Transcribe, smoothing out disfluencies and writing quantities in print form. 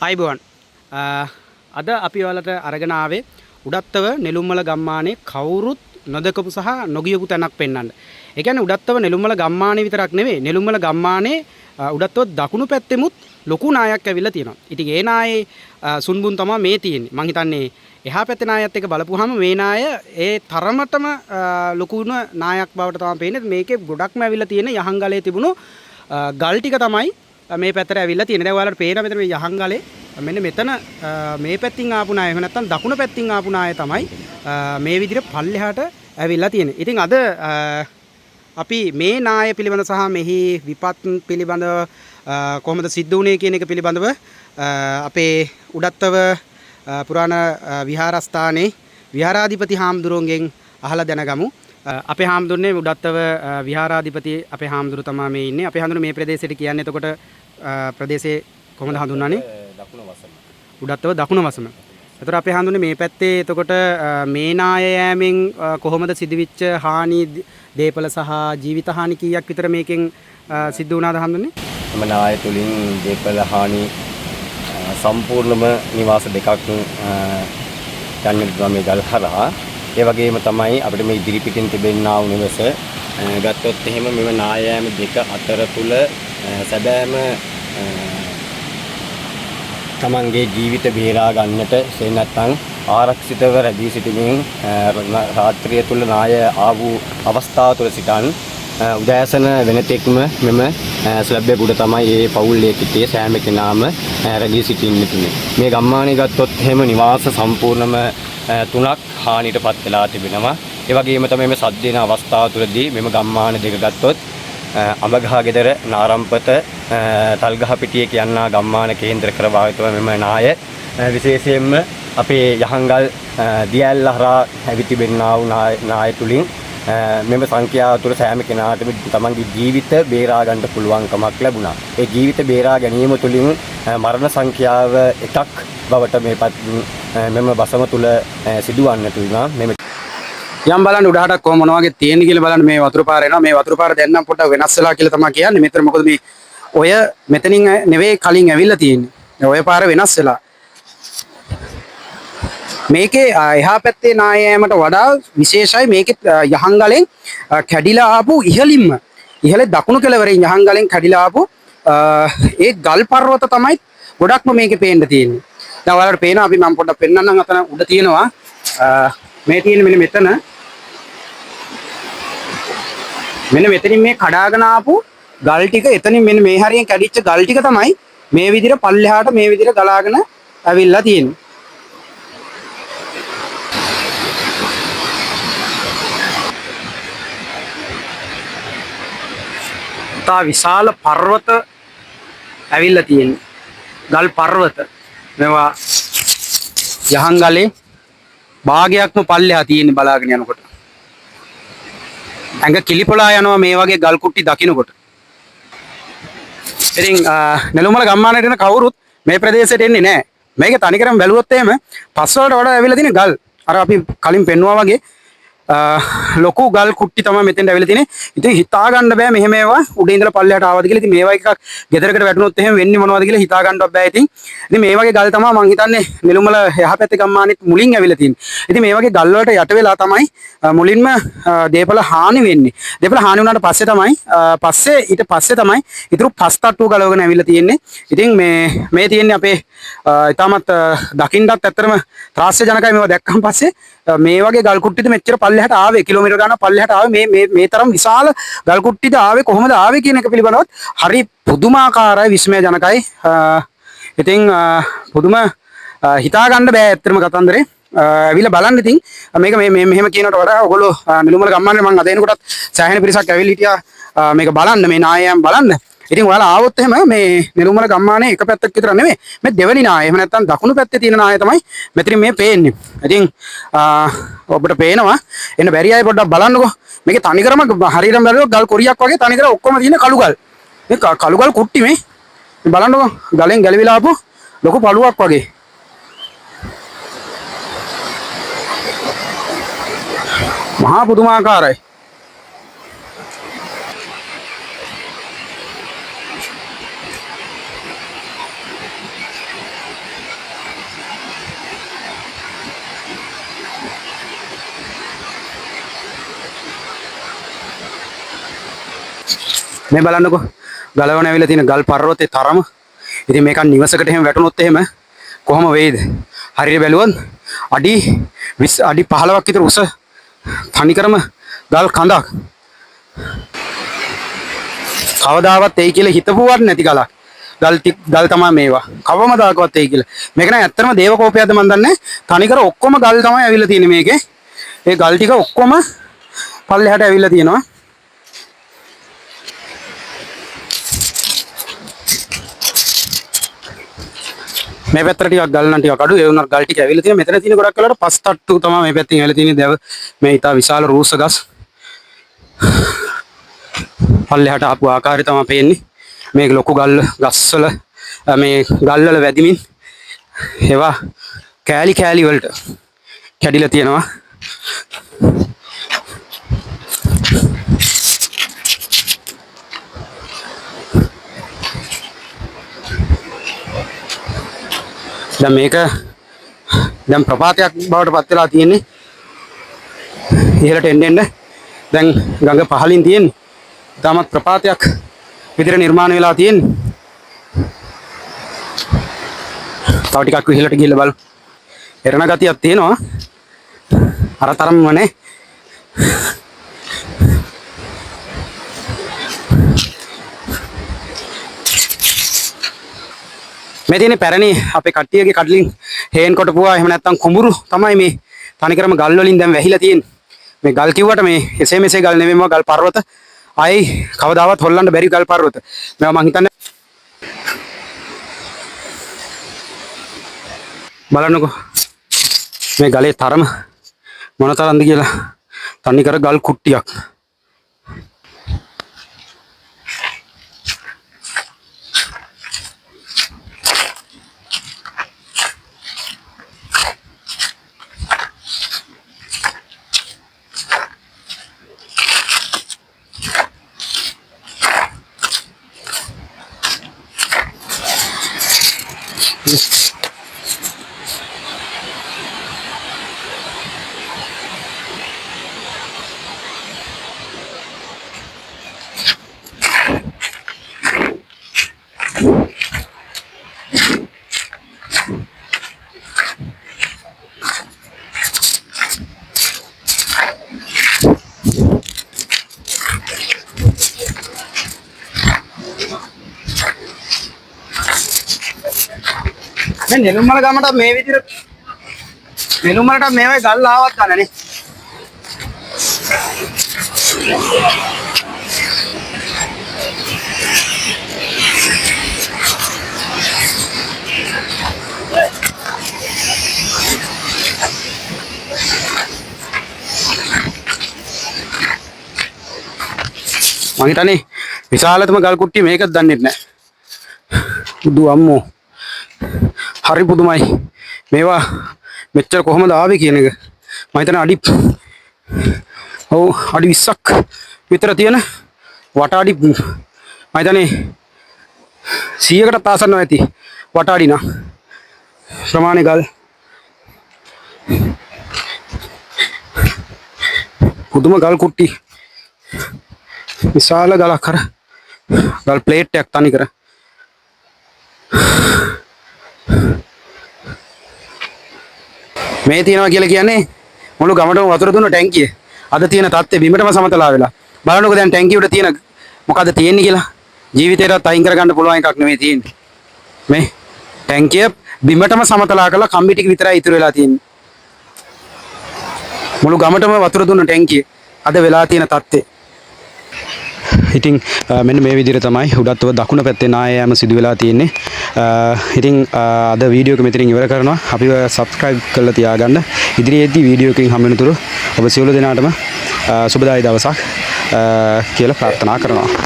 අයිබෝන් අද අපි ඔයාලට අරගෙන ආවේ උඩත්තව නෙළුම්මල ගම්මානේ කවුරුත් නොදකපු සහ නොගියපු තැනක් පෙන්වන්න. ඒ කියන්නේ උඩත්තව නෙළුම්මල ගම්මානේ විතරක් නෙවෙයි නෙළුම්මල ගම්මානේ උඩත්තව දකුණු පැත්තෙමුත් ලොකු නායක් ඇවිල්ලා තියෙනවා. ඉතින් ඒ නායේ සුන්බුන් තමයි මේ තියෙන්නේ. මං හිතන්නේ එහා පැත්තේ නායත් එක බලපුවාම මේ නාය ඒ තරමටම ලොකුන නායක් බවට තමයි පේන්නේ. මේකේ ගොඩක්ම ඇවිල්ලා තියෙන යහංගලේ තිබුණු ගල් ටික තමයි මේ පැත්තට ඇවිල්ලා තියෙන්නේ. දැන් ඔයාලට පේනවා මෙතන මේ යහංගලේ මෙන්න මෙතන මේ පැත්තින් ආපු නාය එහෙම නැත්නම් දකුණු පැත්තින් ආපු නාය තමයි මේ විදිහට පල්ලෙහාට ඇවිල්ලා තියෙන්නේ. ඉතින් අද අපි මේ නාය පිළිබඳ සහ මෙහි විපත් පිළිබඳව කොහොමද සිද්ධ වුනේ කියන එක පිළිබඳව අපේ උඩත්තව පුරාණ විහාරස්ථානයේ විහාරාධිපති හාමුදුරුවන්ගෙන් අහලා දැනගමු. අපේ හාමුදුරනේ උඩත්තව විහාරාධිපති අපේ හාමුදුරු තමයි මේ ඉන්නේ. අපේ හාමුදුරු මේ ප්‍රදේශයට කියන්නේ එතකොට ප්‍රදේශයේ කොහොමද හඳුන්වන්නේ? දකුණු වසම. උඩත්තව දකුණු වසම. එතකොට අපේ හාමුදුරනේ මේ පැත්තේ එතකොට මේ නාය යෑමෙන් කොහොමද සිදුවිච්ච හානි දේපල සහ ජීවිත හානි කීයක් විතර මේකෙන් සිද්ධ වුණාද හාමුදුරනේ? එම නාය තුලින් දේපල හානි සම්පූර්ණම නිවාස දෙකක් යන්නේ මේ ගල් හරහා. ඒ වගේම තමයි අපිට මේ ඉදිරි පිටින් තිබෙනා වූ නිවස ගත්තොත් එහෙම මෙම නාය යෑම දෙක අතර තුල සැබෑම තමන්ගේ ජීවිත බේරා ගන්නට ඒ නැත්නම් ආරක්ෂිතව රැඳී සිටීමෙන් රාත්‍රිය තුල නාය ආවු අවස්ථාව තුල සිටන් උදෑසන වෙනතෙක්ම මෙම ස්ලැබ් එක උඩ තමයි මේ පවුල් එකේ සෑම කෙනාම රැඳී සිටින්න තුනේ. මේ ගම්මානේ ගත්තොත් එහෙම නිවාස සම්පූර්ණම තුනක් හානියටපත් වෙලා තිබෙනවා. ඒ වගේම තමයි මේ සද්දේන අවස්ථාව තුළදී මෙම ගම්මාන දෙක ගත්තොත් අඹගහ ගෙදර නාරම්පත තල්ගහ පිටියේ කියනා ගම්මාන කේන්ද්‍ර කර භාවිතව මෙම නාය විශේෂයෙන්ම අපේ යහංගල් දියැල්ල හරහා ඇවිත් තිබෙනා වූ නාය තුලින් මෙම සංඛ්‍යාව තුළ සෑම කෙනාටම තමන්ගේ ජීවිත බේරා ගන්න පුළුවන්කමක් ලැබුණා. ඒ ජීවිත බේරා ගැනීම තුළින් මරණ සංඛ්‍යාව එකක් බවට මෙම බසම තුල සිදුවන්නට වුණා. යම් බලන්න උඩහටක් කොහොම මොනවා වගේ තියෙන්නේ කියලා බලන්න මේ වතුර පාර එනවා. මේ වතුර පාර දැන් නම් පොඩ්ඩක් වෙනස් වෙලා කියලා තමයි කියන්නේ. මෙතන මොකද මේ ඔය මෙතනින් නෙවෙයි කලින් ඇවිල්ලා තියෙන්නේ. ඔය පාර වෙනස් වෙලා. මේකේ එහා පැත්තේ නාය යෑමට වඩා විශේෂයි මේකේ යහංගලෙන් කැඩිලා ආපු ඉහළ දකුණු කෙළවරෙන් යහංගලෙන් කැඩිලා ආපු ඒ ගල් පර්වත තමයි ගොඩක්ම මේකේ පේන්න තියෙන්නේ. දැන් ඔයාලට පේනවා අපි මම පොඩ්ඩක් පෙන්නන්නම් අතන උඩ තියෙනවා මේ තියෙන මෙන්න මෙතනින් මේ කඩාගෙන ආපු ගල් ටික එතනින් මෙන්න මේ හරියෙන් කැඩිච්ච ගල් ටික තමයි මේ විදිහට පල්ලෙහාට මේ විදිහට ගලාගෙන ඇවිල්ලා තියෙන්නේ. තා විශාල පර්වත ඇවිල්ලා තියෙන්නේ. ගල් පර්වත. මේවා යහංගලේ භාගයක්ම පල්ලෙහා තියෙන්නේ බලාගෙන යනකොට. ඇඟ කිලිපොලා යනවා මේ වගේ ගල් කුට්ටි දකින්නකොට. ඉතින් නෙළුම්මල ගම්මානයට එන කවුරුත් මේ ප්‍රදේශයට එන්නේ නැහැ. මේක තනිකරම බැලුවොත් එහෙම පස් වලට වඩා ඇවිල්ලා තියෙන ගල්. අර අපි කලින් පෙන්නුවා වගේ ලොකු ගල් කුට්ටි තමයි මෙතෙන්ට ඇවිල්ලා තියෙන්නේ. ඉතින් හිතා ගන්න බෑ මෙහෙම ඒවා උඩ ඉඳලා පල්ලෙහාට ආවද කියලා. ඉතින් මේවා එකක් ගෙදරකට වැටුනොත් එහෙම වෙන්නේ මොනවද කියලා හිතා ගන්නවත් බෑ. ඉතින් මේ වගේ ගල් තමයි මං හිතන්නේ නෙළුම්මල එහා පැත්තේ ගම්මානෙත් මුලින් ඇවිල්ලා තියෙන්නේ. ඉතින් මේ වගේ ගල් වලට යට වෙලා තමයි මුලින්ම දේපල හානි වෙන්නේ. දේපල හානි වුණාට පස්සේ තමයි ඊට පස්සේ තමයි ඊටු පස් තට්ටුව ගලවගෙන ඇවිල්ලා තියෙන්නේ. ඉතින් මේ තියෙන්නේ අපේ ඊටමත් දකින්නත් ඇත්තටම ත්‍රාස්‍ය ජනකයි මේවා දැක්කම පස්සේ මේ වගේ ගල් කුට්ටිද මෙච්චර පල්ලෙහාට ආවේ කිලෝමීටර ගණන් පල්ලෙහාට ආවේ මේ තරම් විශාල ගල් කුට්ටිද ආවේ කොහොමද ආවේ කියන එක පිළිබඳව හරි පුදුමාකාරයි විස්මයජනකයි. ඉතින් පුදුම හිතා ගන්න බෑ ඇත්තටම කතන්දරේ. ඇවිල්ලා බලන්න ඉතින් මේක මෙහෙම කියනකට වඩා ඔයගොල්ලෝ නෙළුම්මල ගම්මානේ මම අද එනකොටත් සෑහෙන පිරිසක් ඇවිල්ලා හිටියා මේක බලන්න මේ නායයන් බලන්න. ඉතින් ඔයාලා ආවොත් එහෙම මේ නෙළුම්මල ගම්මානේ එක පැත්තක් විතර නෙමෙයි මේ දෙවෙනි නාය. එහෙම නැත්නම් දකුණු පැත්තේ තියෙන නාය තමයි මෙතනින් මේ පේන්නේ. ඉතින් ඔබට පේනවා එන්න බැරි අය පොඩ්ඩක් බලන්නකෝ. මේකේ තනිකරම හරියටම බැලුවොත් ගල් කොරියක් වගේ තනිකර ඔක්කොම තියෙන කළු ගල්. මේ කළු ගල් කුට්ටි මේ බලන්නකෝ ගලෙන් ගැලවිලා ආපු ලොකු පළුවක් වගේ. මහා පුදුමාකාරයි. මේ බලන්නකෝ ගලවන ඇවිල්ලා තියෙන ගල් පර්වතේ තරම. ඉතින් මේක නිවසකට එහෙම වැටුනොත් එහෙම කොහොම වෙයිද? හරියට බැලුවොත් අඩි 20 අඩි 15ක් විතර උස තනිකරම ගල් කඳක්. කවදාවත් එයි කියලා හිතපුවත් නැති ගලක්. ගල් තමයි මේවා. කවමදාකවත් එයි කියලා. මේක නම් ඇත්තටම දේවකෝපයක්ද මන් දන්නේ. තනිකර ඔක්කොම ගල් තමයි ඇවිල්ලා තියෙන්නේ මේකේ. ඒ ගල් ටික ඔක්කොම පල්ලෙහාට ඇවිල්ලා තියෙනවා. මේ පැත්තට ටිකක් ගල් නම් ටිකක් අඩු. ඒ වුණාට ගල් ටික ඇවිල්ලා තියෙනවා. මෙතන තියෙන ගොඩක් වෙලාවට පස් තට්ටු තමයි මේ පැත්තෙන් ඇවිල්ලා තියෙන්නේ. මේ ඊට විශාල රූස්ස ගස්. පල්ලෙහාට ආපු ආකාරය තමයි පේන්නේ. මේ ලොකු ගස්වල මේ ගල්වල වැදිමින් ඒවා කෑලි වලට කැඩිලා තියෙනවා. දැන් මේක දැන් ප්‍රපාතයක් බවට පත් වෙලා තියෙන්නේ. ඉහළට එන්න දැන් ගඟ පහලින් තියෙන්නේ. තාමත් ප්‍රපාතයක් විදිහට නිර්මාණය වෙලා තියෙන්නේ. තව ටිකක් ඉහළට ගිහිල්ලා බලමු. එරණ ගතියක් තියෙනවා. අර තරම්ම නේ. මේ තියෙන පැරණි අපේ කට්ටියගේ කඩලින් හේන් කොටපුවා එහෙම නැත්නම් කුඹුරු තමයි මේ තනිකරම ගල් වලින් දැන් වැහිලා තියෙන්නේ. මේ ගල් කිව්වට මේ එසේ මෙසේ ගල් නෙමෙයිම ගල් පර්වත. ආයි කවදාවත් හොල්ලන්න බැරි ගල් පර්වත. මේවා මං හිතන්නේ බලන්නකෝ මේ ගලේ තරම මොන තරම්ද කියලා. තනිකර ගල් කුට්ටියක්. මේ නෙළුම්මල ගමට මේ විදිහට නෙළුම්මලට මේවයි ගල් ආවත් ගන්නනේ. මං හිතන්නේ විශාලතම ගල් කුට්ටිය මේකද දන්නේ නැහැ. බුදු අම්මෝ හරි පුදුමයි. මේවා මෙච්චර කොහමද ආවේ කියන එක. මම හිතන්නේ අඩි 20ක් විතර තියෙන වට අඩි මම හිතන්නේ 100කටත් ආසන්නව ඇති වට අඩි නා ප්‍රමාණය ගල්. පුදුම ගල් කුට්ටි. විශාල ගලක් අර ගල් ප්ලේට් එකක් තනි කර. මේ තියනවා කියලා කියන්නේ මුළු ගමටම වතුර දුන්න ටැංකිය. අද තියෙන තත්ත්වය බිමටම සමතලා වෙලා. බලන්නකෝ දැන් ටැංකිය උඩ තියෙන මොකද්ද තියෙන්නේ කියලා. ජීවිතේටත් අයින් කරගන්න පුළුවන් එකක් නෙමෙයි තියෙන්නේ. මේ ටැංකිය බිමටම සමතලා කරලා කම්බි ටික විතරයි ඉතුරු වෙලා තියෙන්නේ. මුළු ගමටම වතුර දුන්න ටැංකිය අද වෙලා තියෙන තත්ත්වය. ඉතින් මෙන්න මේ විදිහට තමයි උඩත්ව දකුණ පැත්තේ නායෑම සිදු වෙලා තියෙන්නේ. ඉතින් අද වීඩියෝ එක මෙතනින් ඉවර කරනවා. අපිව subscribe කරලා තියාගන්න. ඉදිරියේදී වීඩියෝ එකකින් හම්බ වෙනතුරු ඔබ සියලු දෙනාටම සුබදායි දවසක් කියලා ප්‍රාර්ථනා කරනවා.